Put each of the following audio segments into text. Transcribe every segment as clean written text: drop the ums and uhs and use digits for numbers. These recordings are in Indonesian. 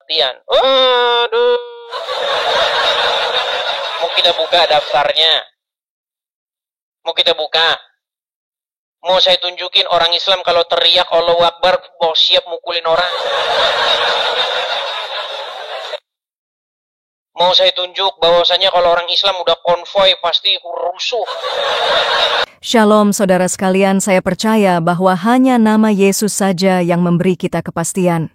Tian. Aduh. Mau kita buka daftarnya. Mau kita buka. Mau saya tunjukin orang Islam kalau teriak Allahu Akbar, mau siap mukulin orang. Mau saya tunjuk bahwasanya kalau orang Islam udah konvoy pasti rusuh. Shalom saudara sekalian, saya percaya bahwa hanya nama Yesus saja yang memberi kita kepastian.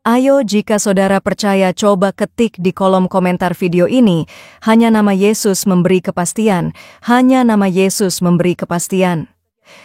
Ayo jika saudara percaya coba ketik di kolom komentar video ini, hanya nama Yesus memberi kepastian, hanya nama Yesus memberi kepastian.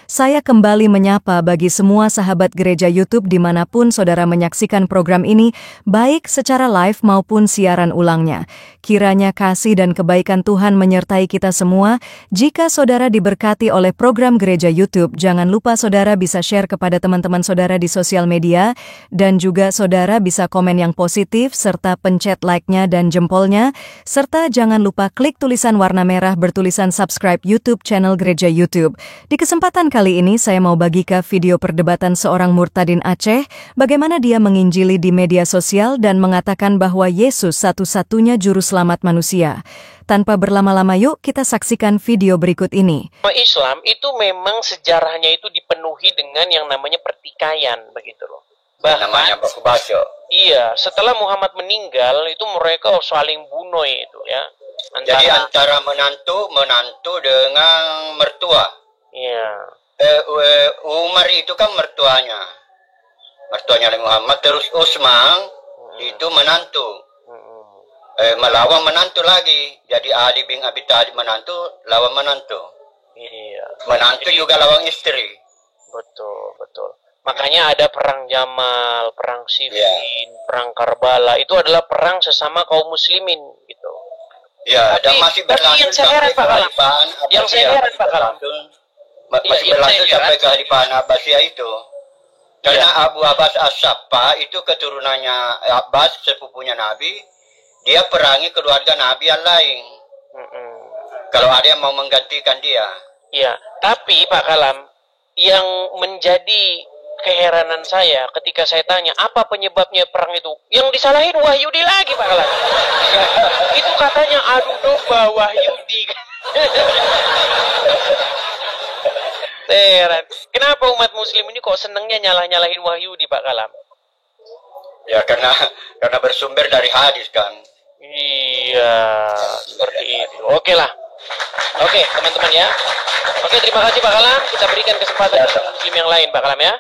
Saya kembali menyapa bagi semua sahabat gereja YouTube dimanapun saudara menyaksikan program ini, baik secara live maupun siaran ulangnya. Kiranya kasih dan kebaikan Tuhan menyertai kita semua. Jika saudara diberkati oleh program gereja YouTube, jangan lupa saudara bisa share kepada teman-teman saudara di sosial media, dan juga saudara bisa komen yang positif, serta pencet like-nya dan jempolnya, serta jangan lupa klik tulisan warna merah bertulisan subscribe YouTube channel gereja YouTube. Di kesempatan kali ini saya mau bagikan video perdebatan seorang murtadin Aceh, bagaimana dia menginjili di media sosial dan mengatakan bahwa Yesus satu-satunya juru selamat manusia. Tanpa berlama-lama yuk kita saksikan video berikut ini. Islam itu memang sejarahnya itu dipenuhi dengan yang namanya pertikaian, begitu loh. Bahkan namanya baku-baku. Iya, setelah Muhammad meninggal itu mereka saling bunuh itu ya. Jadi antara menantu dengan mertua. Iya. Umar itu kan mertuanya Muhammad, terus Utsman itu menantu. Melawan menantu lagi. Jadi Ali bin Abi Thalib menantu lawan menantu. Iya. Menantu juga lawan istri. Betul. Makanya ada perang Jamal, perang Siffin, perang Karbala. Itu adalah perang sesama kaum muslimin gitu. Ya, dan masih berlanjut sampai kekhalifahan Abbasiyah. Yang saya heran Pak Kalam. Masih berlanjut sampai kekhalifahan Abbasiyah itu. Karena Abu Abbas As-Saffa itu keturunannya Abbas, sepupunya Nabi. Dia perangi keluarga Nabi yang lain. Kalau ada yang mau menggantikan dia. Iya, tapi Pak Kalam, yang menjadi keheranan saya ketika saya tanya apa penyebabnya perang itu, yang disalahin Wahyudi lagi Pak Kalam. Itu katanya adu domba Wahyudi. Heran. Kenapa umat muslim ini kok senengnya nyalah-nyalahin Wahyudi Pak Kalam? Ya karena bersumber dari hadis kan. Iya, seperti itu. Oke lah. Oke, teman-teman ya. Oke, terima kasih Pak Kalam. Kita berikan kesempatan ke muslim yang lain Pak Kalam ya.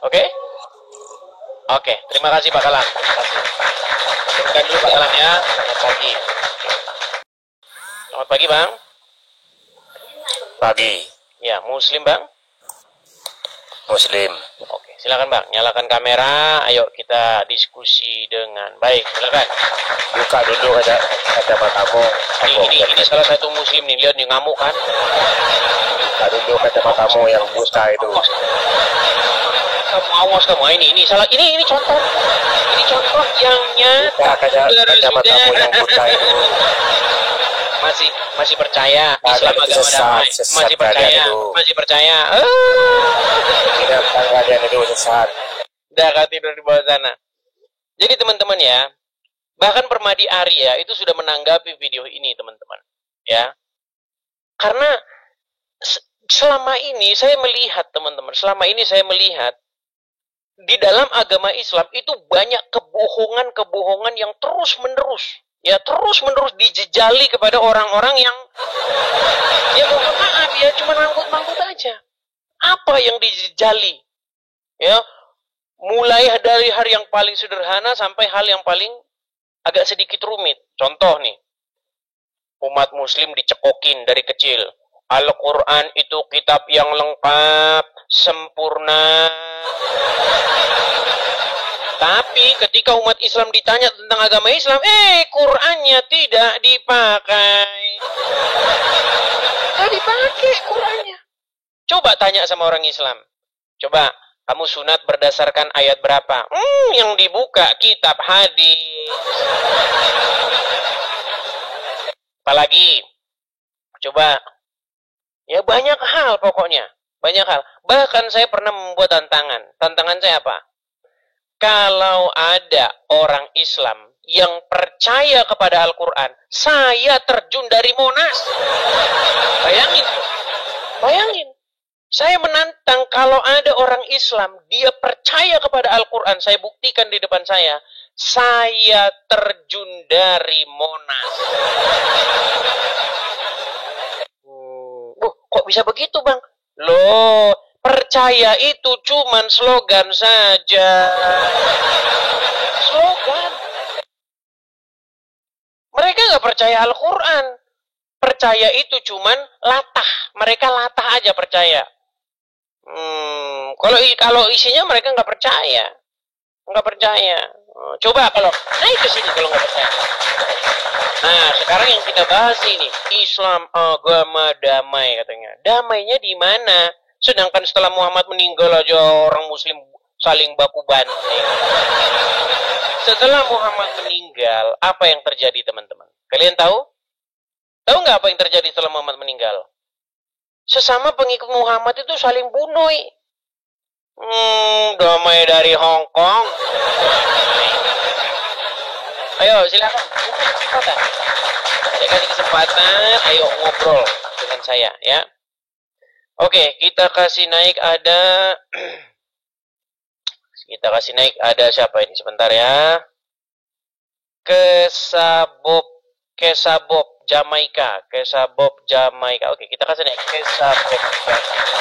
Oke, terima kasih Pak Kalam. Terima kasih. Terima dulu Pak Kalam ya. Selamat pagi. Selamat pagi Bang. Pagi. Ya, muslim Bang. Muslim. Oke, silakan Bang. Nyalakan kamera. Ayo kita diskusi dengan baik. Silakan. Buka dulu kacamatamu. Ini salah satu muslim nih. Lihat nih ngamuk kan. Buka dulu kacamatamu yang buta itu. Kamu awas kamu. Ini salah. Ini contoh. Ini contoh yang nyata. Kacamatamu yang buta itu. Masih percaya Islam agama damai. Masih percaya. Tidak, kalian itu sesat. Udah kan tidur di bawah sana. Jadi teman-teman ya, bahkan Permadi Arya itu sudah menanggapi video ini teman-teman. Ya. Karena selama ini saya melihat teman-teman, di dalam agama Islam itu banyak kebohongan yang terus-menerus dijejali kepada orang-orang yang mohon maaf ya cuma mangkut-mangkut aja. Apa yang dijejali? Ya, mulai dari hal yang paling sederhana sampai hal yang paling agak sedikit rumit. Contoh nih, umat muslim dicekokin dari kecil. Al-Quran itu kitab yang lengkap, sempurna. Tapi ketika umat Islam ditanya tentang agama Islam, Qurannya tidak dipakai. Tidak dipakai Qurannya. Coba tanya sama orang Islam. Coba, kamu sunat berdasarkan ayat berapa? Yang dibuka kitab hadis. Apalagi? Coba. Ya banyak hal pokoknya. Banyak hal. Bahkan saya pernah membuat tantangan. Tantangan saya apa? kalau ada orang Islam yang percaya kepada Al-Quran, saya terjun dari Monas. Bayangin. Bayangin. Saya menantang kalau ada orang Islam, dia percaya kepada Al-Quran, saya buktikan di depan saya terjun dari Monas. Kok bisa begitu, Bang? Loh, percaya itu cuman slogan saja. Slogan. Mereka nggak percaya Al-Quran. Percaya itu cuman latah. Mereka latah aja percaya. Kalau isinya mereka nggak percaya. Nggak percaya. Coba kalau naik ke sini kalau nggak percaya. Nah, sekarang yang kita bahas ini, Islam agama damai katanya. Damainya di mana? Sedangkan setelah Muhammad meninggal aja orang Muslim saling baku banting. Setelah Muhammad meninggal, apa yang terjadi teman-teman? Kalian tahu? Tahu nggak apa yang terjadi setelah Muhammad meninggal? Sesama pengikut Muhammad itu saling bunuh. Damai dari Hong Kong. Ayo silakan. Saya kasih kesempatan. Ayo ngobrol dengan saya ya. Oke, kita kasih naik ada. Kita kasih naik ada siapa ini? Sebentar ya. Kesabob Jamaika. Oke, kita kasih naik Kesabob Jamaika.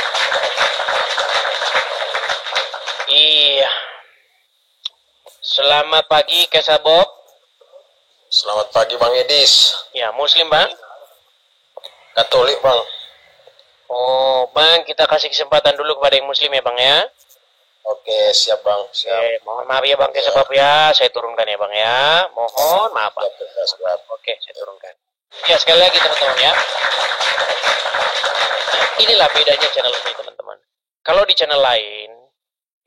Iya. Selamat pagi Kesabob. Selamat pagi Bang Edis. Ya, Muslim Bang? Katolik Bang. Oh, Bang, kita kasih kesempatan dulu kepada yang Muslim ya Bang ya. Oke, siap Bang. Siap. Oke, mohon maaf ya Bang Kesabob ya. Saya turunkan ya Bang ya. Mohon maaf Bang. Siap. Oke, saya turunkan. Ya, sekali lagi teman-teman ya. Nah, inilah bedanya channel ini teman-teman. Kalau di channel lain,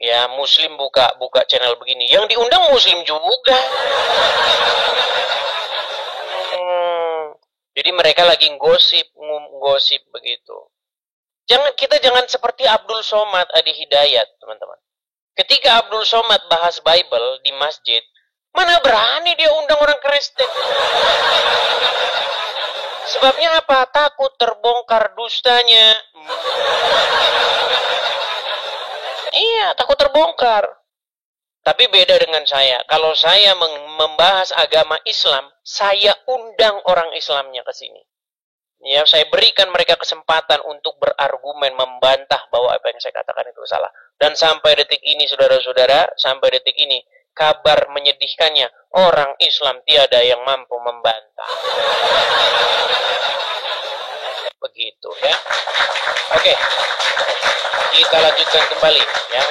ya Muslim buka channel begini. Yang diundang Muslim juga. Jadi mereka lagi gosip begitu. Kita jangan seperti Abdul Somad Adi Hidayat, teman-teman. Ketika Abdul Somad bahas Bible di masjid, mana berani dia undang orang Kristen? Sebabnya apa? Takut terbongkar dustanya. Iya, takut terbongkar. Tapi beda dengan saya. Kalau saya membahas agama Islam, saya undang orang Islamnya ke sini. Ya, saya berikan mereka kesempatan untuk berargumen, membantah bahwa apa yang saya katakan itu salah. Dan sampai detik ini, saudara-saudara, sampai detik ini, kabar menyedihkannya, orang Islam tiada yang mampu membantah. Begitu ya. Oke. Kita lanjutkan kembali ya.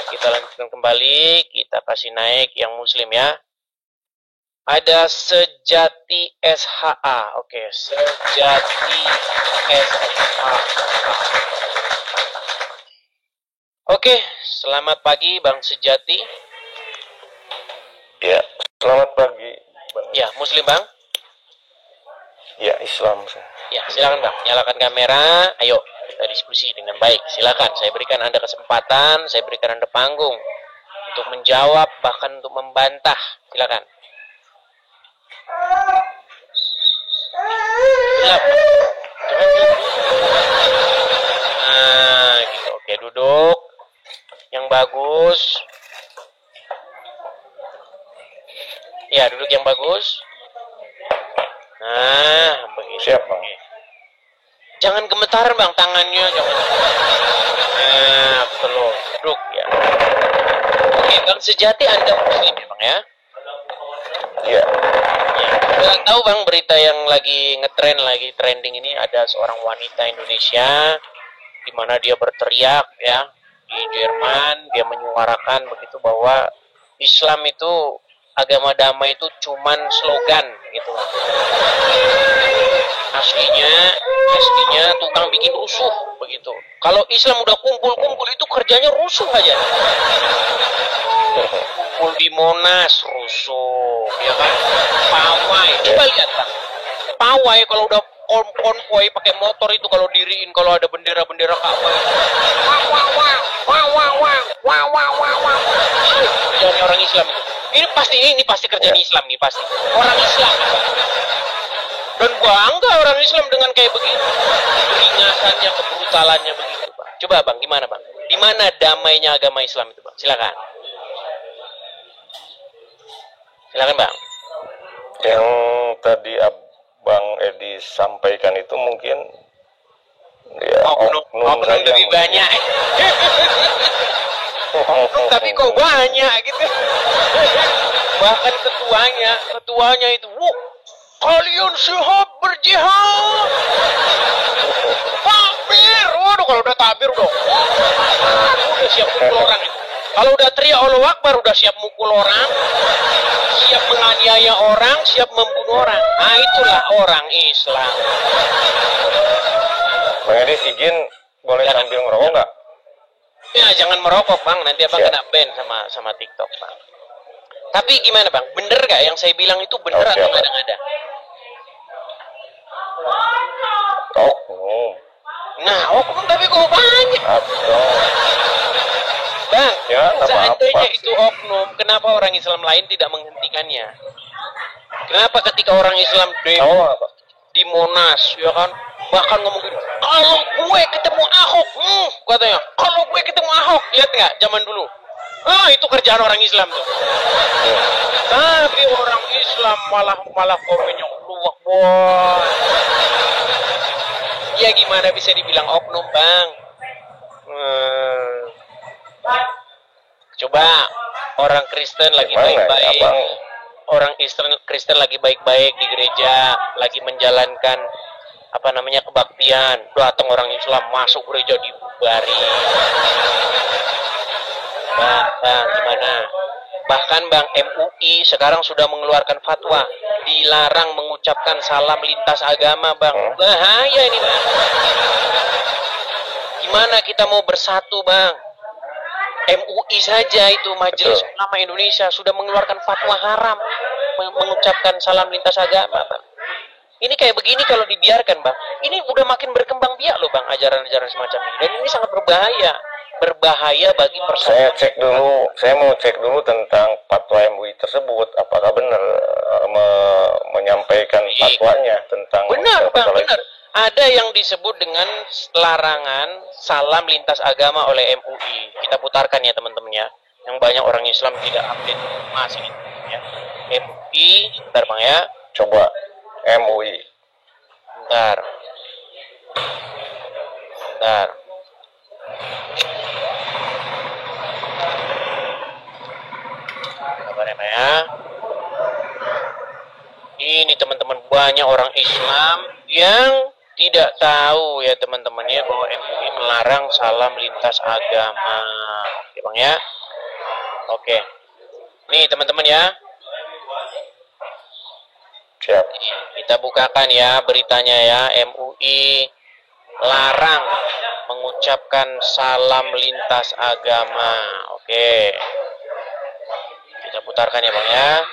Kita kasih naik yang Muslim ya. Ada Sejati SHA. Oke, Sejati SHA. Oke, selamat pagi Bang Sejati. Ya, selamat pagi Bang. Ya, Muslim Bang. Ya, Islam. Ya, silakan Bang, nyalakan kamera. Ayo, kita diskusi dengan baik. Silakan, saya berikan Anda kesempatan, saya berikan Anda panggung untuk menjawab, bahkan untuk membantah. Silakan. Nah, gitu. Oke, duduk. Yang bagus. Ya, duduk yang bagus. Nah, begitu. Siap Bang. Jangan gemetar Bang tangannya, jangan. Nah, betul. Duduk ya. Oke, Bang Sejati Anda Muslim ya Bang ya? Iya. Udah tahu Bang berita yang lagi ngetren, lagi trending ini, ada seorang wanita Indonesia di mana dia berteriak ya di Jerman, dia menyuarakan begitu bahwa Islam itu agama damai itu cuman slogan gitu. Aslinya tukang bikin rusuh begitu. Kalau Islam udah kumpul itu kerjanya rusuh aja. Kumpul di Monas rusuh, ya kan? Pawai, coba lihat Bang. Pawai kalau udah konvoy pakai motor itu kalau diriin kalau ada bendera-bendera Ka'bah. Wah. kerjaan orang Islam itu. Ini pasti kerjaan Islam nih pasti. Orang Islam. Dan bangga orang Islam dengan kayak begitu. Keringasannya, kebrutalannya begitu, Bang. Coba Bang, gimana Bang? Di mana damainya agama Islam itu, Bang? Silakan. Silakan Bang. Yang tadi Bang Edi sampaikan itu mungkin ya oknum lebih banyak. Oknum tapi kok banyak gitu. Bahkan ketuanya itu, kalian sehat berjihad. Takbir. Waduh, kalau udah takbir udah siap mukul orang. Kalau udah teriak Allahu Akbar udah siap mukul orang, siap menganiaya orang, siap membunuh orang. Nah, itulah orang Islam. Bang Edi izin boleh sambil ngerokok nggak? Ya, jangan merokok Bang, nanti Abang kena ban sama TikTok Bang. Tapi gimana Bang, bener gak yang saya bilang itu bener atau ada-ada? Oknum. Nah, oknum tapi kok banyak. Bang, ya, seandainya itu oknum, kenapa orang Islam lain tidak menghentikannya? Kenapa ketika orang Islam demo di Monas, ya kan, bahkan ngomong gitu, kalau gue ketemu Ahok, katanya, kalau gue ketemu Ahok, lihat nggak zaman dulu? Itu kerjaan orang Islam tuh. Tapi orang Islam malah komennya luwak boy. Ya gimana bisa dibilang oknum Bang? Coba orang Kristen lagi baik-baik, orang Kristen lagi baik-baik di gereja, lagi menjalankan kebaktian, datang orang Islam masuk gereja dibubari. Bang, gimana? Bahkan Bang, MUI sekarang sudah mengeluarkan fatwa dilarang mengucapkan salam lintas agama Bang. Bahaya ini Bang. Gimana kita mau bersatu Bang? MUI saja itu Majelis Ulama Indonesia sudah mengeluarkan fatwa haram mengucapkan salam lintas agama Bang. Ini kayak begini kalau dibiarkan Bang, ini udah makin berkembang biak loh Bang, ajaran-ajaran semacam ini. Dan ini sangat berbahaya bagi persatuan. Saya mau cek dulu tentang fatwa MUI tersebut, apakah benar menyampaikan fatwanya tentang benar Bang, benar. Ada yang disebut dengan larangan salam lintas agama oleh MUI. Kita putarkan ya teman-teman ya, yang banyak orang Islam tidak update masih ya. MUI, bentar Bang ya. Coba MUI. Bentar. Kabarnya ya. Ini teman-teman, banyak orang Islam yang tidak tahu ya teman-teman ya bahwa MUI melarang salam lintas agama. Oke Bang ya. Oke. Nih teman-teman ya. Siap. Kita bukakan ya beritanya ya. MUI larang mengucapkan salam lintas agama. Oke. Kita putarkan ya Bang ya.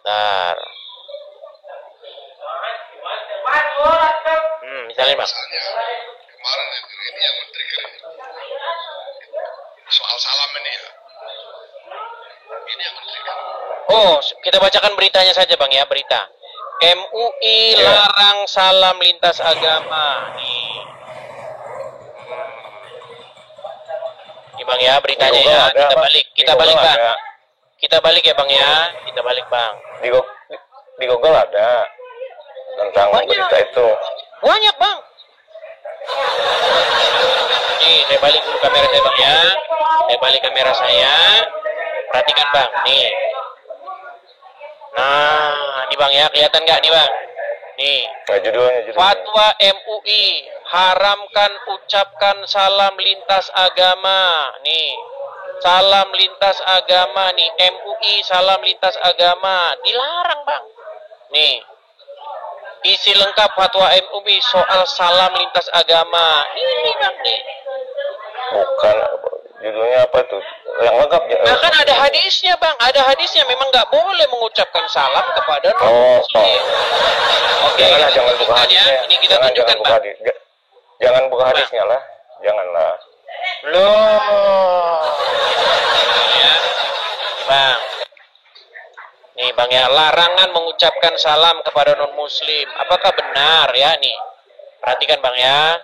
Bentar. Misalnya Bang. Kemarin itu ini yang men-trigger soal salam ini ya. Ini yang men-trigger. Oh, kita bacakan beritanya saja Bang ya, berita. MUI larang salam lintas agama. Nih. Ini Bang ya beritanya ya. Kita balik Bang. Kita balik ya Bang ya. Kita balik Bang. Di Google ada tentang berita itu. Banyak Bang. Nih, saya balik dulu kamera saya Bang ya. Saya balik kamera saya. Perhatikan Bang, nih. Nah, ini Bang ya, kelihatan nggak nih Bang? Nih. Nah, judulnya. Fatwa MUI haramkan ucapkan salam lintas agama. Nih. Salam lintas agama nih, MUI salam lintas agama dilarang Bang. Nih. Isi lengkap fatwa MUI soal salam lintas agama. Ini Bang nih. Bukan, judulnya apa tuh? Yang lengkap ya. Nah kan ada hadisnya Bang, ada hadisnya memang nggak boleh mengucapkan salam kepada non-muslim. Oke, jangan buka hadisnya. Ini kita tunjukkan Bang. Jangan buka hadisnya lah, janganlah. Loh. Ya. Bang. Nih Bang ya, larangan mengucapkan salam kepada non-muslim. Apakah benar ya nih? Perhatikan Bang ya.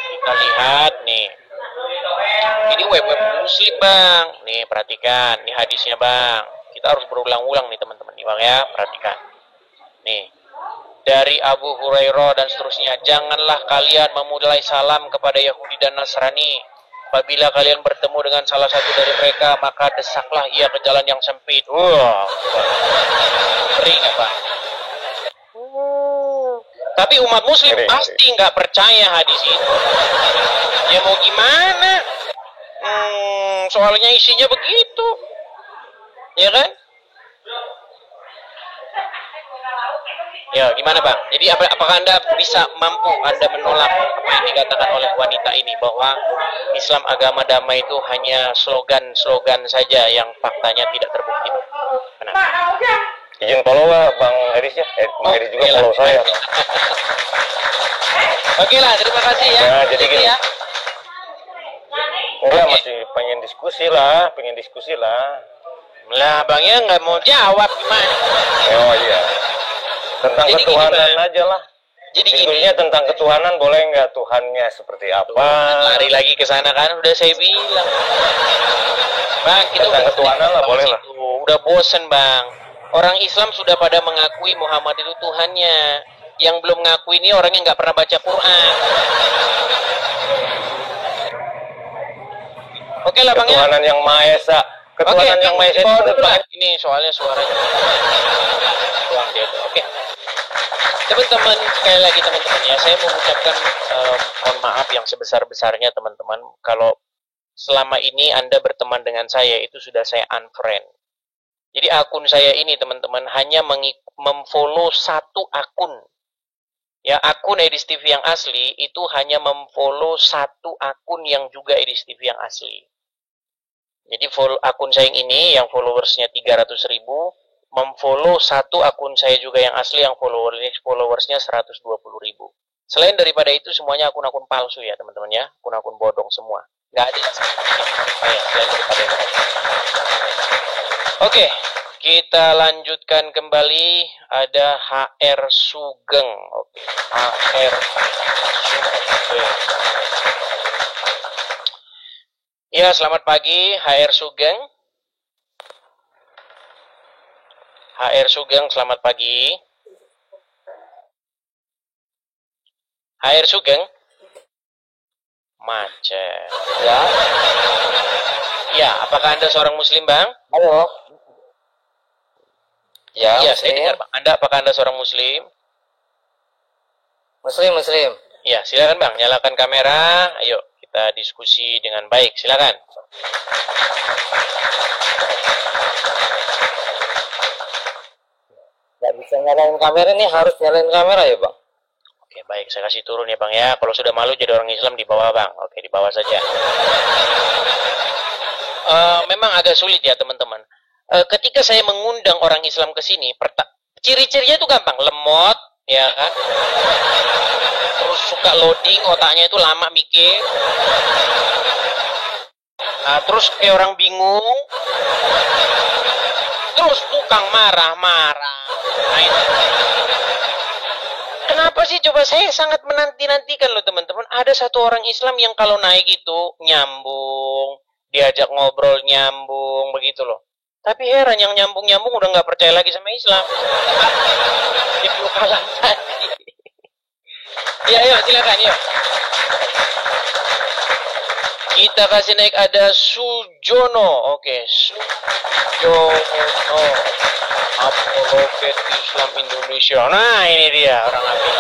Kita lihat nih. Ini web muslim Bang. Nih perhatikan, nih hadisnya Bang. Kita harus berulang-ulang nih teman-teman nih Bang ya, perhatikan. Nih. Dari Abu Hurairah dan seterusnya, janganlah kalian memulai salam kepada Yahudi dan Nasrani. Apabila kalian bertemu dengan salah satu dari mereka, maka desaklah ia ke jalan yang sempit. Wah, ngeri nggak Pak? Tapi umat muslim pasti nggak percaya hadis itu. Ya mau gimana? Soalnya isinya begitu. Ya kan? Ya, gimana Bang? Jadi apakah Anda bisa mampu Anda menolak apa yang dikatakan oleh wanita ini bahwa Islam agama damai itu hanya slogan-slogan saja yang faktanya tidak terbukti? Kenapa? Izin follow lah Bang Eris ya. Bang Eris juga follow saya. Oke lah, terima kasih ya. Nah, jadi gini. Ya. Enggak, masih pengen diskusi lah. Lah, Bangnya nggak mau jawab gimana? Oh iya. Tentang jadi ketuhanan gini, aja lah. Jadi diskusinya tentang ketuhanan boleh nggak, Tuhannya seperti apa? Lari lagi ke sana kan, udah saya bilang. Bang, kita tentang ketuhanan lah, boleh lah. Udah bosen Bang. Orang Islam sudah pada mengakui Muhammad itu Tuhannya. Yang belum ngakui ini orang yang nggak pernah baca Quran. Oke lah Bang ya. Ketuhanan yang Maha Esa. Ketuhanan yang Maha Esa itu ini soalnya suaranya. Tuang dia tuh. Oke. Teman-teman, sekali lagi teman-teman ya, saya mengucapkan mohon maaf yang sebesar-besarnya teman-teman kalau selama ini Anda berteman dengan saya itu sudah saya unfriend. Jadi akun saya ini teman-teman hanya memfollow satu akun. Ya, akun Edis TV yang asli itu hanya memfollow satu akun yang juga Edis TV yang asli. Jadi akun saya yang ini yang followersnya 300.000 memfollow satu akun saya juga yang asli yang followersnya 120.000. Selain daripada itu semuanya akun-akun palsu ya teman-teman ya, akun-akun bodong semua. Nggak ada yang selain daripada itu. Oke, kita lanjutkan kembali. Ada HR Sugeng. Oke, HR Sugeng. Ya, selamat pagi HR Sugeng. HR Sugeng, selamat pagi. HR Sugeng. Macet. Ya. Ya, apakah Anda seorang muslim, Bang? Halo. Ya, ya saya dengar, Bang. Apakah Anda seorang muslim? Muslim. Ya, silakan, Bang. Nyalakan kamera. Ayo, kita diskusi dengan baik. Silakan. Nggak bisa nyalain kamera, ini harus nyalain kamera ya Bang? Oke baik, saya kasih turun ya Bang ya. Kalau sudah malu jadi orang Islam di bawah Bang. Oke, di bawah saja. Memang agak sulit ya teman-teman. Ketika saya mengundang orang Islam ke sini, ciri-cirinya itu gampang, lemot, ya kan? Terus suka loading, otaknya itu lama mikir. Nah, terus kayak orang bingung. Terus tukang marah-marah. Nah, itu. Kenapa sih coba saya sangat menanti-nantikan loh teman-teman. Ada satu orang Islam yang kalau naik itu nyambung, diajak ngobrol nyambung, begitu loh. Tapi heran yang nyambung-nyambung udah nggak percaya lagi sama Islam. Dia perlu kalah tadi. Ya, yuk silakan yuk. Kita kasih naik ada Sujono. Oke, Sujono. Apologet Islam Indonesia. Nah, ini dia orang Abi.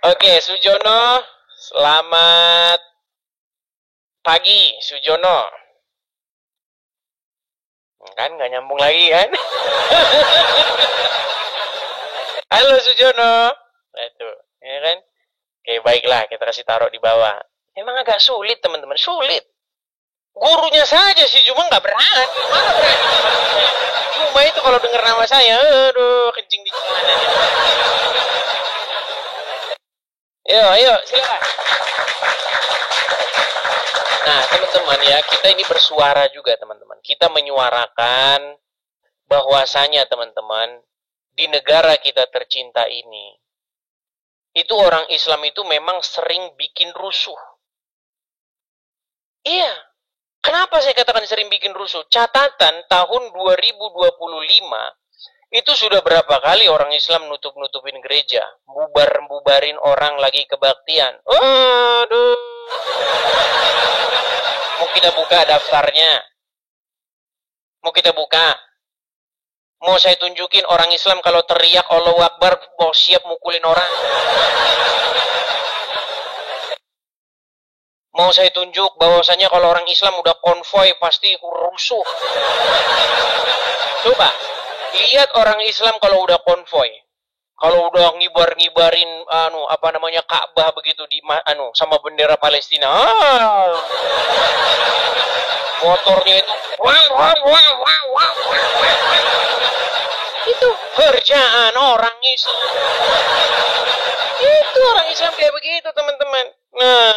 Oke, Sujono. Selamat pagi, Sujono. Kan nggak nyambung lagi kan? Halo Sujono. Itu, ya kan? Oke, baiklah, kita kasih taruh di bawah. Emang agak sulit, teman-teman. Sulit. Gurunya saja sih, cuma nggak berani. Mana berani? Cuma itu kalau dengar nama saya, aduh, kencing di celana. Ayo, silakan. Nah, teman-teman ya, kita ini bersuara juga, teman-teman. Kita menyuarakan bahwasanya, teman-teman, di negara kita tercinta ini, itu orang Islam itu memang sering bikin rusuh. Iya. Kenapa saya katakan sering bikin rusuh? Catatan tahun 2025, itu sudah berapa kali orang Islam nutup-nutupin gereja, bubarin orang lagi kebaktian. Aduh. Mau kita buka daftarnya? Mau kita buka? Mau saya tunjukin orang Islam kalau teriak Allahu Akbar, mau siap mukulin orang? Mau saya tunjuk bahwasanya kalau orang Islam udah konvoy pasti rusuh? Coba lihat orang Islam kalau udah konvoy, kalau udah ngibarin Ka'bah begitu di sama bendera Palestina. Motornya itu itu kerjaan orang Islam. Itu orang Islam kayak begitu, teman-teman. Nah,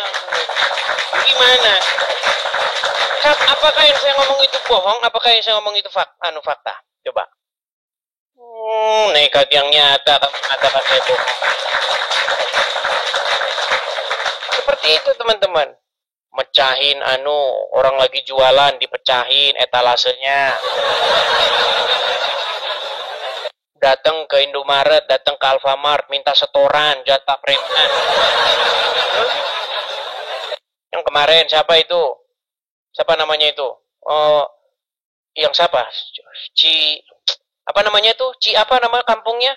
gimana? Apakah yang saya ngomong itu bohong? Apakah yang saya ngomong itu fakta? Coba. Nekat yang nyata kamu mengatakan saya bohong. Seperti itu, teman-teman. Mecahin orang lagi jualan dipecahin etalasenya. Datang ke Indomaret, datang ke Alfamart, minta setoran, jatah preman. Yang kemarin siapa itu? Siapa namanya itu? Yang siapa? Apa namanya itu? Apa nama kampungnya?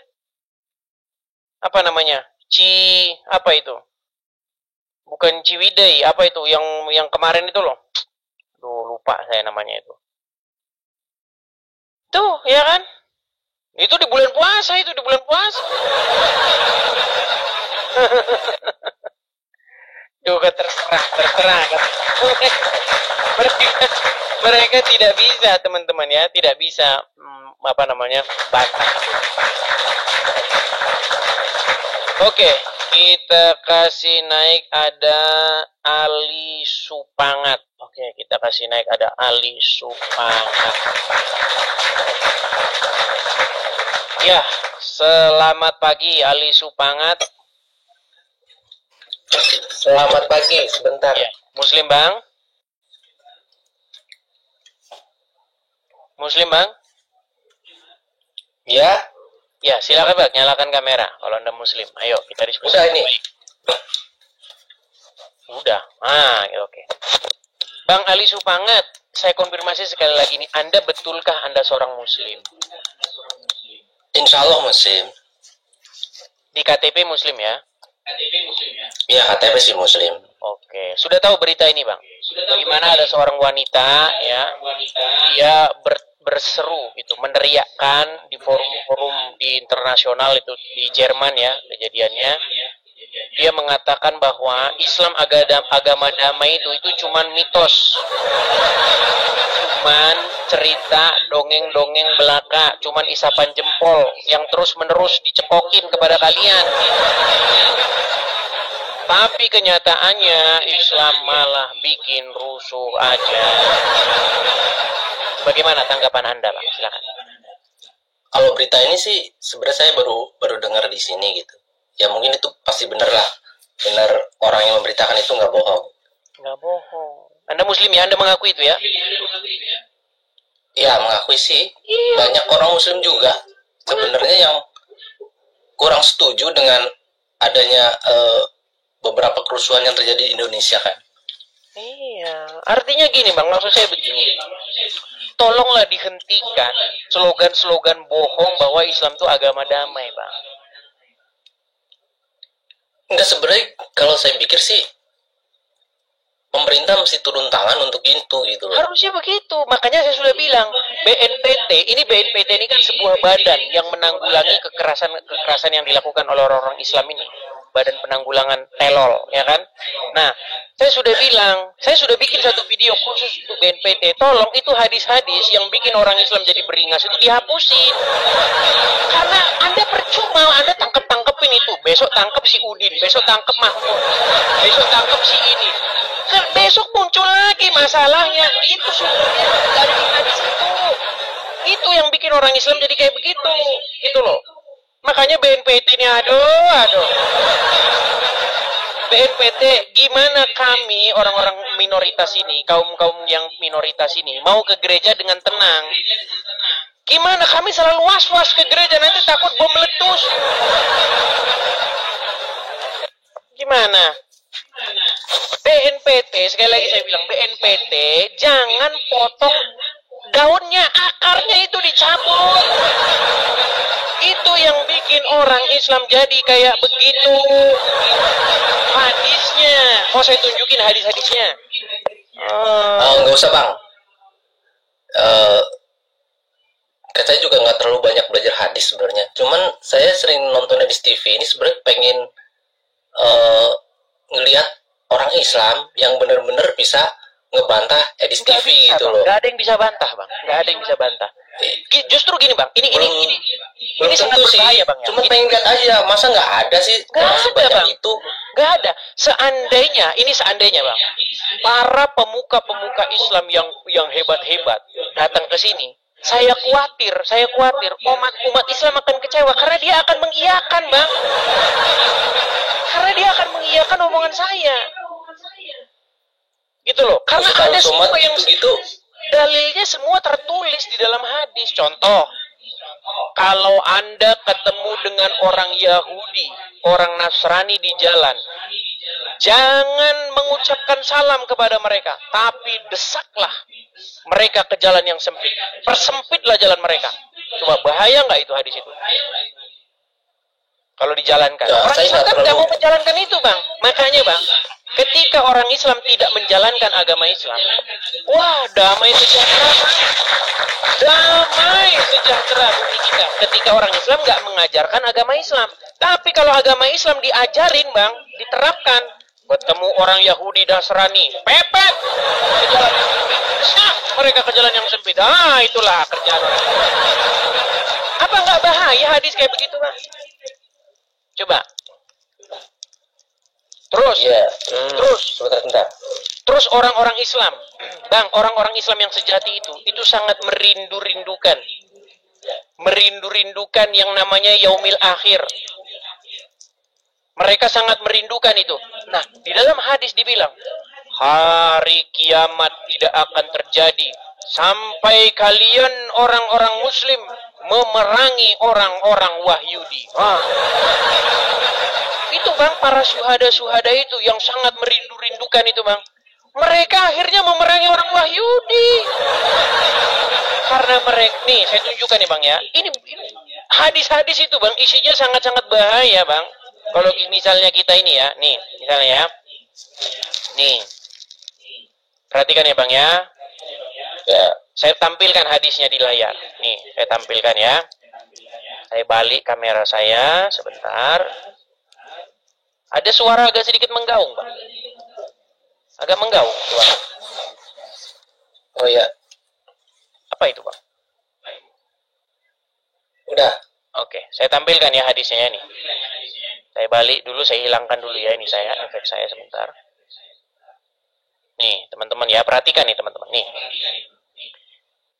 Apa namanya? Apa itu? Bukan Ciwidey, apa itu? Yang kemarin itu loh. Duh, lupa saya namanya itu. Tuh, ya kan? Itu di bulan puasa, Duh, terserah. Mereka tidak bisa, teman-teman ya, tidak bisa bantah. Oke, kita kasih naik ada Ali Supangat. Oke, kita kasih naik ada Ali Supangat. Ya, selamat pagi Ali Supangat. Selamat pagi, sebentar. Ya, Muslim Bang? Muslim Bang? Ya. Ya, silakan Bang, nyalakan kamera kalau Anda Muslim. Ayo, kita diskusi. Udah ini. Udah. Ya, oke. Bang Ali Supangat, saya konfirmasi sekali lagi nih, Anda betulkah Anda seorang Muslim? Insya Allah Muslim. Di KTP Muslim ya? Iya, KTP sih Muslim. Oke, sudah tahu berita ini Bang? Bagaimana ada seorang wanita ya, dia berseru itu, meneriakkan di forum-forum di internasional itu di Jerman ya kejadiannya. Dia mengatakan bahwa Islam agama damai itu cuman mitos, cuman cerita dongeng-dongeng belaka, cuman isapan jempol yang terus-menerus dicepokin kepada kalian. Tapi kenyataannya Islam malah bikin rusuh aja. Bagaimana tanggapan Anda, Pak? Silakan. Kalau berita ini sih sebenarnya saya baru dengar di sini gitu. Ya mungkin itu pasti benar lah. Benar, orang yang memberitakan itu nggak bohong. Nggak bohong. Anda Muslim ya? Anda mengakui itu ya? Ya mengakui sih. Iya. Banyak orang Muslim juga sebenarnya yang kurang setuju dengan adanya beberapa kerusuhan yang terjadi di Indonesia kan. Iya, artinya gini Bang, maksud saya begini. Tolonglah dihentikan slogan-slogan bohong bahwa Islam itu agama damai, Bang. Enggak, sebenarnya kalau saya pikir sih pemerintah mesti turun tangan untuk itu gitu loh. Harusnya begitu. Makanya saya sudah bilang, BNPT ini kan sebuah badan yang menanggulangi kekerasan yang dilakukan oleh orang-orang Islam ini. Badan Penanggulangan Telol, ya kan? Nah, saya sudah bilang, saya sudah bikin satu video khusus untuk BNPT. Tolong itu hadis-hadis yang bikin orang Islam jadi beringas itu dihapusin. Karena Anda percuma, Anda tangkep-tangkepin itu. Besok tangkep si Udin, besok tangkep Mahmud, besok tangkep si ini. Besok muncul lagi masalahnya. Itu sumbernya dari hadis itu. Itu yang bikin orang Islam jadi kayak begitu. Gitu loh. Makanya BNPT ini aduh. BNPT, gimana kami orang-orang minoritas ini, kaum-kaum yang minoritas ini mau ke gereja dengan tenang? Gimana kami selalu was-was ke gereja, nanti takut bom meletus. Gimana? BNPT, sekali lagi saya bilang, BNPT jangan potong daunnya, akarnya itu dicabut. Itu yang bikin orang Islam jadi kayak begitu. Hadisnya, mau saya tunjukin hadis-hadisnya? Nggak usah bang. Saya juga nggak terlalu banyak belajar hadis sebenarnya. Cuman saya sering nonton hadis TV ini sebenarnya pengen ngelihat orang Islam yang benar-benar bisa ngebantah hadis TV bisa, gitu bang. loh. Gak ada yang bisa bantah, bang. Gak ada yang bisa bantah. Justru gini, bang. Ini sangat berbahaya, bang. Cuma pengen lihat aja. Masa nggak ada sih? Gak ada, bang. Itu gak ada. Seandainya, bang. Para pemuka-pemuka Islam yang hebat-hebat datang ke sini. Saya khawatir umat Islam akan kecewa karena dia akan mengiyakan, bang. Karena dia akan mengiyakan omongan saya. Gitu loh. Karena ada semua yang gitu. Dalilnya semua tertulis di dalam hadis. Contoh, kalau Anda ketemu dengan orang Yahudi, orang Nasrani di jalan, jangan mengucapkan salam kepada mereka, tapi desaklah mereka ke jalan yang sempit. Persempitlah jalan mereka. Coba bahaya nggak itu hadis itu? Kalau dijalankan. Ya, orang Islam kan nggak mau menjalankan itu, bang. Makanya, bang, ketika orang Islam tidak menjalankan agama Islam, wah, damai sejahtera. Damai sejahtera bumi kita. Ketika orang Islam nggak mengajarkan agama Islam. Tapi kalau agama Islam diajarin, bang, diterapkan, ketemu orang Yahudi Nasrani, pepet ke jalan yang sempit. Desak mereka ke jalan yang sempit. Itulah kerjaan orang. Apa nggak bahaya hadis kayak begitu, bang? Coba. Terus orang-orang Islam, bang, orang-orang Islam yang sejati itu sangat merindukan yang namanya yaumil akhir. Mereka sangat merindukan itu. Nah, di dalam hadis dibilang, hari kiamat tidak akan terjadi sampai kalian orang-orang Muslim memerangi orang-orang Wahyudi. Itu, bang, para syuhada itu yang sangat merindukan itu, bang. Mereka akhirnya memerangi orang Wahyudi. Karena mereka, nih saya tunjukkan nih, bang, ya. Ini hadis-hadis itu, bang, isinya sangat-sangat bahaya, bang. Kalau misalnya kita ini ya, nih, misalnya ya. Nih. Perhatikan ya, bang, ya. Saya tampilkan hadisnya di layar. Nih, saya tampilkan ya. Saya balik kamera saya sebentar. Ada suara agak sedikit menggaung, bang. Agak menggaung suara. Oh ya. Apa itu, bang? Udah. Oke, saya tampilkan ya hadisnya nih. Saya balik dulu, saya hilangkan dulu ya ini efek saya sebentar. Nih, teman-teman ya, perhatikan nih teman-teman. Nih.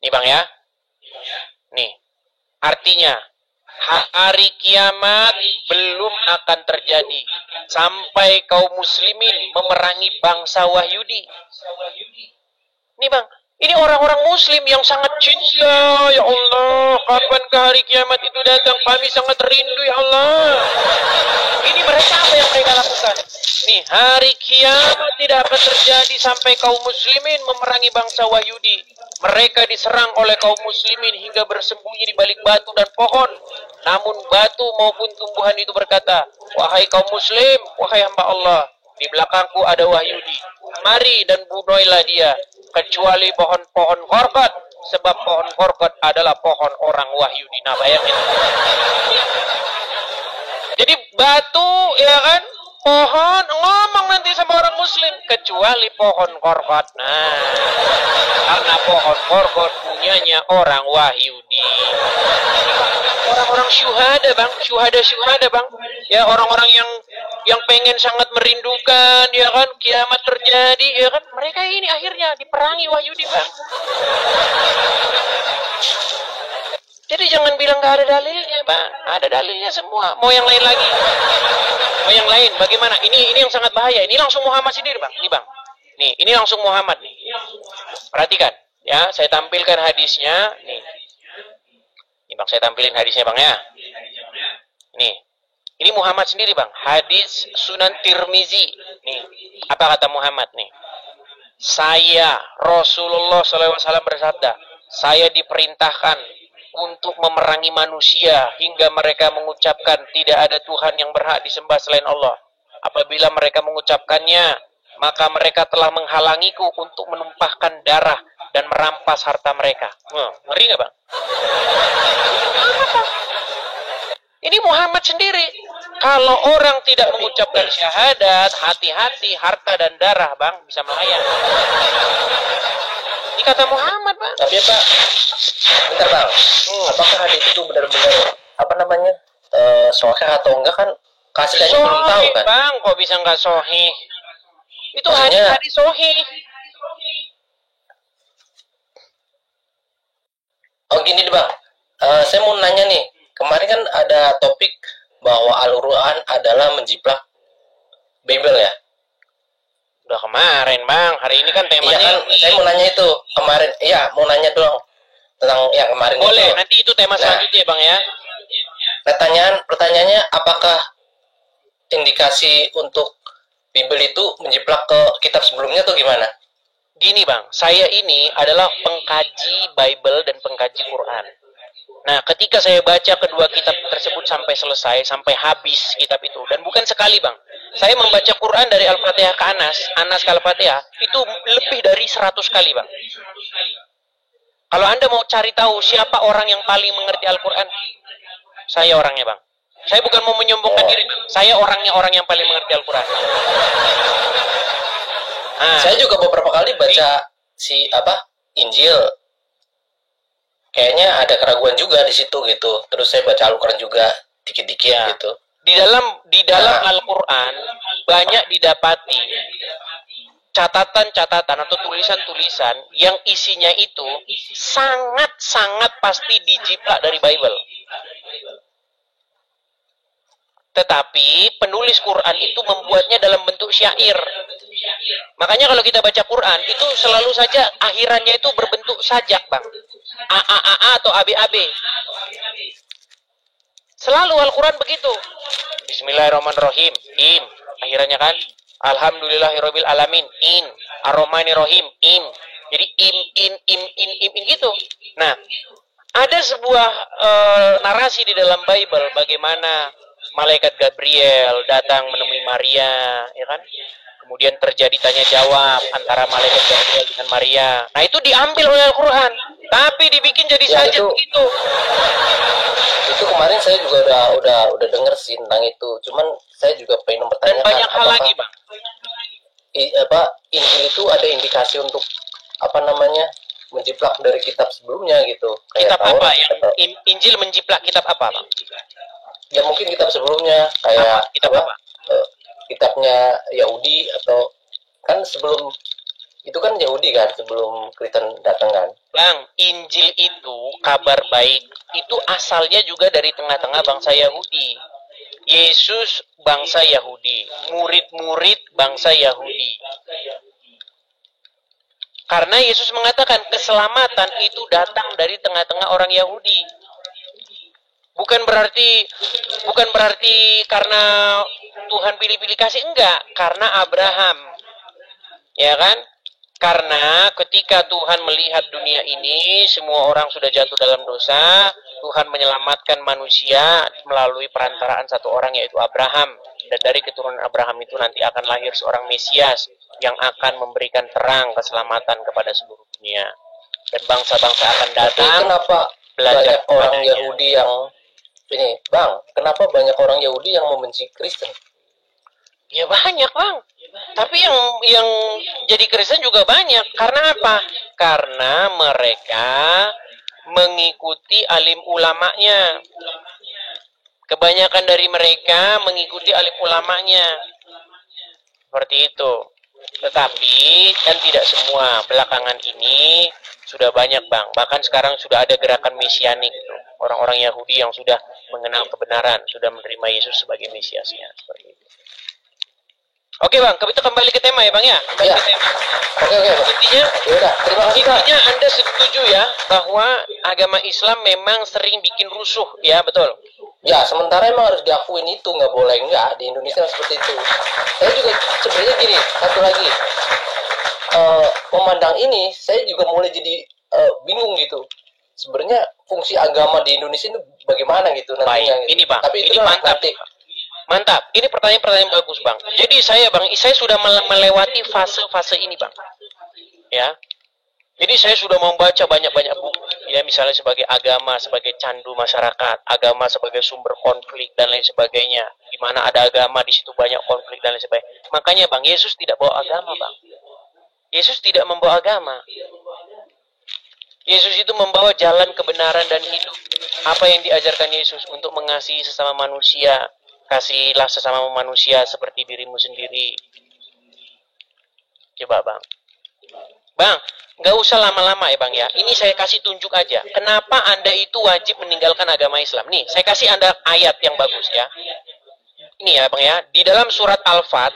Nih, bang ya. Nih. Artinya hari kiamat belum akan terjadi sampai kaum muslimin memerangi bangsa Wahyudi. Nih, bang, ini orang-orang muslim yang sangat cinta. Ya Allah, kapankah hari kiamat itu datang? Kami sangat rindu, ya Allah. Ini mereka apa yang mereka lakukan? Nih, hari kiamat tidak akan terjadi sampai kaum muslimin memerangi bangsa Wahyudi. Mereka diserang oleh kaum muslimin hingga bersembunyi di balik batu dan pohon. Namun batu maupun tumbuhan itu berkata, wahai kaum muslim, wahai hamba Allah, di belakangku ada Wahyudi. Mari dan bunuhlah dia, kecuali pohon-pohon korkot, sebab pohon korkot adalah pohon orang Wahyudi. Nah, bayangin. Jadi batu, ya kan, pohon ngomong nanti sama orang muslim, kecuali pohon korkot. Nah, karena pohon korkot punyanya orang Wahyudi. Orang-orang syuhada, Bang, syuhada, Bang. Ya, orang-orang yang pengen sangat merindukan, ya kan, kiamat terjadi, ya kan, mereka ini akhirnya diperangi Wahyudi, Bang. Jadi jangan bilang nggak ada dalilnya, Bang. Ada dalilnya semua. Mau yang lain lagi? Mau yang lain? Bagaimana? Ini yang sangat bahaya. Ini langsung Muhammad sendiri, Bang. Ini, Bang. Nih, ini langsung Muhammad nih. Perhatikan, ya. Saya tampilkan hadisnya. Nih, Bang. Saya tampilin hadisnya, Bang, ya. Nih, ini Muhammad sendiri, Bang. Hadis Sunan Tirmizi. Nih, apa kata Muhammad nih? Saya Rasulullah SAW bersabda, saya diperintahkan untuk memerangi manusia hingga mereka mengucapkan tidak ada Tuhan yang berhak disembah selain Allah. Apabila mereka mengucapkannya, maka mereka telah menghalangiku untuk menumpahkan darah dan merampas harta mereka. Ngeri nggak, Bang? Ini Muhammad sendiri. Kalau orang tidak mengucapkan syahadat, hati-hati harta dan darah, Bang, bisa melayang. Ini kata Muhammad, Bang. Tapi Pak, bentar Bang, apakah hadis itu benar-benar apa namanya sahih atau enggak kan? Kasihnya belum tahu kan? Bang, kok bisa nggak sahih? Itu Maksudnya, hadis sahih. Oh gini deh Bang, saya mau nanya nih, kemarin kan ada topik bahwa Al-Quran adalah menjiplak Bible ya? Udah kemarin, Bang. Hari ini kan temanya. Iya kan, saya mau nanya itu kemarin. Iya, mau nanya dong tentang yang kemarin. Boleh, itu. nanti itu tema selanjutnya, Bang, ya. Pertanyaannya apakah indikasi untuk Bible itu menjiplak ke kitab sebelumnya atau gimana? Gini, Bang, saya ini adalah pengkaji Bible dan pengkaji Quran. Nah, ketika saya baca kedua kitab tersebut sampai selesai, sampai habis kitab itu, dan bukan sekali, Bang. Saya membaca Quran dari Al-Fatihah ke Anas ke Al-Fatihah, itu lebih dari 100 kali, Bang. Kalau Anda mau cari tahu siapa orang yang paling mengerti Al-Quran, saya orangnya, Bang. Saya bukan mau menyombongkan diri, Bang. Saya orangnya orang yang paling mengerti Al-Quran. Nah, saya juga beberapa kali baca Injil. Kayaknya ada keraguan juga di situ gitu. Terus saya baca Al-Quran juga dikit-dikit gitu. Di dalam Al-Quran banyak didapati catatan-catatan atau tulisan-tulisan yang isinya itu sangat-sangat pasti dijiplak dari Bible. Tetapi penulis Quran itu membuatnya dalam bentuk syair. Makanya kalau kita baca Quran itu selalu saja akhirannya itu berbentuk sajak, Bang. A atau AB. Selalu Al-Quran begitu. Bismillahirrahmanirrahim. In. Akhirannya kan Alhamdulillahirabbil alamin. In. Ar-Rahmanirrahim. In. Jadi in gitu. Nah, ada sebuah narasi di dalam Bible bagaimana malaikat Gabriel datang menemui Maria, ya kan? Kemudian terjadi tanya jawab antara malaikat Gabriel dengan Maria. Nah, itu diambil oleh Al-Quran, tapi dibikin jadi sajak gitu. Itu kemarin saya juga udah denger sih tentang itu. Cuman saya juga pengen mempertanyakan. Dan banyak hal lagi, Bang. Injil itu ada indikasi untuk menjiplak dari kitab sebelumnya gitu. Kitab apa yang Injil menjiplak kitab apa, Bang? Ya mungkin kitab sebelumnya kayak kitab apa? Kitabnya Yahudi atau kan sebelum itu kan Yahudi kan sebelum Kristen datang kan. Bang, Injil itu kabar baik itu asalnya juga dari tengah-tengah bangsa Yahudi. Yesus bangsa Yahudi, murid-murid bangsa Yahudi. Karena Yesus mengatakan keselamatan itu datang dari tengah-tengah orang Yahudi. Bukan berarti karena Tuhan pilih-pilih kasih, enggak, karena Abraham. Ya kan? Karena ketika Tuhan melihat dunia ini semua orang sudah jatuh dalam dosa, Tuhan menyelamatkan manusia melalui perantaraan satu orang yaitu Abraham. Dan dari keturunan Abraham itu nanti akan lahir seorang Mesias yang akan memberikan terang keselamatan kepada seluruh dunia. Dan bangsa-bangsa akan datang. Tapi kenapa belajar orang Yahudi Ini, Bang, kenapa banyak orang Yahudi yang membenci Kristen? Ya banyak, Bang. Tapi yang jadi Kristen juga banyak. Karena apa? Karena mereka mengikuti alim ulamanya. Kebanyakan dari mereka mengikuti alim ulamanya. Seperti itu. Tetapi kan tidak semua. Belakangan ini sudah banyak, Bang. Bahkan sekarang sudah ada gerakan mesianik. Orang-orang Yahudi yang sudah mengenal kebenaran, sudah menerima Yesus sebagai Mesiasnya. Seperti itu. Oke, Bang, kita kembali ke tema ya, Bang ya. Kembali ke tema. Oke. Intinya, Yaudah, terima kasih, Kak. intinya Anda setuju ya bahwa agama Islam memang sering bikin rusuh, ya betul? Ya, sementara emang harus diakuin itu, nggak boleh nggak di Indonesia seperti itu. Saya juga sebenarnya gini, satu lagi, memandang ini, saya juga mulai jadi bingung gitu. Sebenarnya fungsi agama di Indonesia itu bagaimana gitu nantinya? Baik, ini Bang, Tapi ini itu mantap. nanti. Mantap, ini pertanyaan bagus, Bang. Jadi saya sudah melewati fase-fase ini, Bang. Ya. Jadi saya sudah membaca banyak-banyak buku, ya, misalnya sebagai agama, sebagai candu masyarakat, agama sebagai sumber konflik dan lain sebagainya. Di mana ada agama, di situ banyak konflik dan lain sebagainya. Makanya, Bang, Yesus tidak bawa agama, Bang. Yesus tidak membawa agama. Yesus itu membawa jalan kebenaran dan hidup. Apa yang diajarkan Yesus untuk mengasihi sesama manusia? Kasihilah sesama manusia seperti dirimu sendiri. Coba, Bang. Bang, nggak usah lama-lama ya, Bang ya. Ini saya kasih tunjuk aja. Kenapa Anda itu wajib meninggalkan agama Islam? Nih, saya kasih Anda ayat yang bagus ya. Ini ya, Bang ya. Di dalam surat Al-Fat,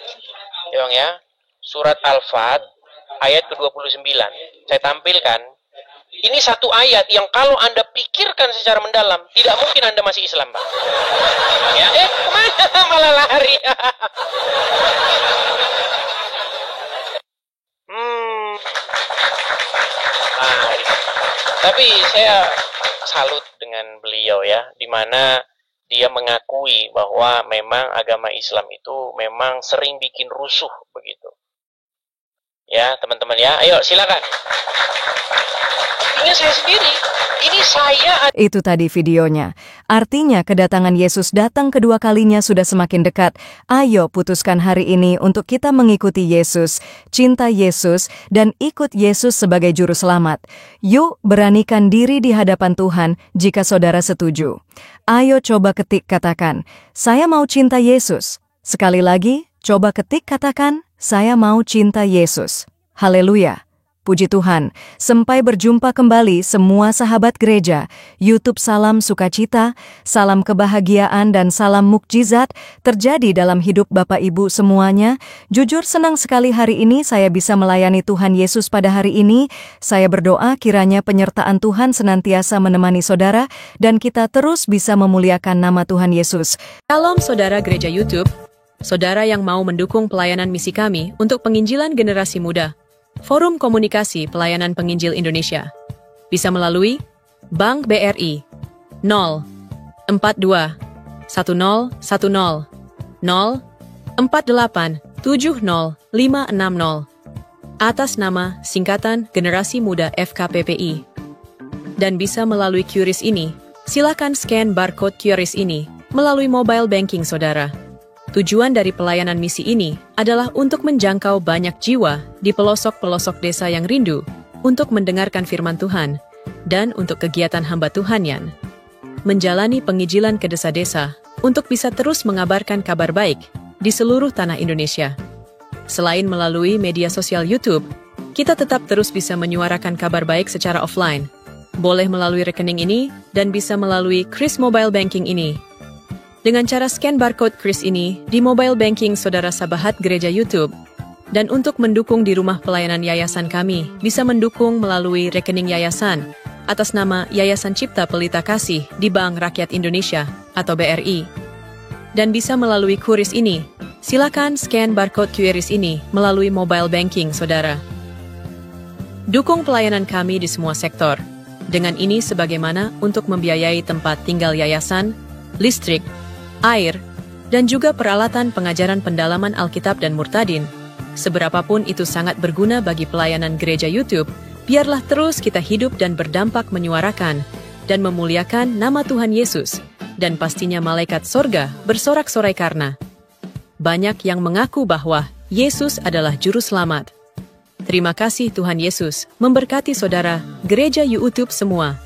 ya, Bang ya. Surat Al-Fat, ayat ke-29. Saya tampilkan. Ini satu ayat yang kalau Anda pikirkan secara mendalam, tidak mungkin Anda masih Islam, Bang. Ya, kemana malah lari? Tapi saya salut dengan beliau ya, di mana dia mengakui bahwa memang agama Islam itu memang sering bikin rusuh begitu. Ya, teman-teman ya. Ayo, silakan. Ini saya sendiri. Ini saya. Itu tadi videonya. Artinya kedatangan Yesus datang kedua kalinya sudah semakin dekat. Ayo putuskan hari ini untuk kita mengikuti Yesus, cinta Yesus, dan ikut Yesus sebagai juru selamat. Yuk beranikan diri di hadapan Tuhan jika saudara setuju. Ayo coba ketik katakan, saya mau cinta Yesus. Sekali lagi, coba ketik katakan, saya mau cinta Yesus. Haleluya. Puji Tuhan, sampai berjumpa kembali semua sahabat gereja. YouTube salam sukacita, salam kebahagiaan dan salam mukjizat terjadi dalam hidup Bapak Ibu semuanya. Jujur senang sekali hari ini saya bisa melayani Tuhan Yesus pada hari ini. Saya berdoa kiranya penyertaan Tuhan senantiasa menemani saudara dan kita terus bisa memuliakan nama Tuhan Yesus. Shalom saudara gereja YouTube, saudara yang mau mendukung pelayanan misi kami untuk penginjilan generasi muda. Forum Komunikasi Pelayanan Penginjil Indonesia bisa melalui Bank BRI 042 1010 048 70560 atas nama singkatan Generasi Muda FKPPI. Dan bisa melalui QRIS ini, silakan scan barcode QRIS ini melalui mobile banking saudara. Tujuan dari pelayanan misi ini adalah untuk menjangkau banyak jiwa di pelosok-pelosok desa yang rindu untuk mendengarkan firman Tuhan dan untuk kegiatan hamba Tuhan yang menjalani penginjilan ke desa-desa untuk bisa terus mengabarkan kabar baik di seluruh tanah Indonesia. Selain melalui media sosial YouTube, kita tetap terus bisa menyuarakan kabar baik secara offline. Boleh melalui rekening ini dan bisa melalui QRIS Mobile Banking ini. Dengan cara scan barcode QRIS ini di mobile banking saudara sahabat gereja YouTube. Dan untuk mendukung di rumah pelayanan yayasan kami, bisa mendukung melalui rekening yayasan atas nama Yayasan Cipta Pelita Kasih di Bank Rakyat Indonesia atau BRI. Dan bisa melalui QRIS ini, silakan scan barcode QRIS ini melalui mobile banking saudara. Dukung pelayanan kami di semua sektor. Dengan ini sebagaimana untuk membiayai tempat tinggal yayasan, listrik, air, dan juga peralatan pengajaran pendalaman Alkitab dan Murtadin. Seberapapun itu sangat berguna bagi pelayanan gereja YouTube, biarlah terus kita hidup dan berdampak menyuarakan dan memuliakan nama Tuhan Yesus dan pastinya malaikat sorga bersorak-sorai karena banyak yang mengaku bahwa Yesus adalah Juru Selamat. Terima kasih Tuhan Yesus, memberkati saudara, gereja YouTube semua.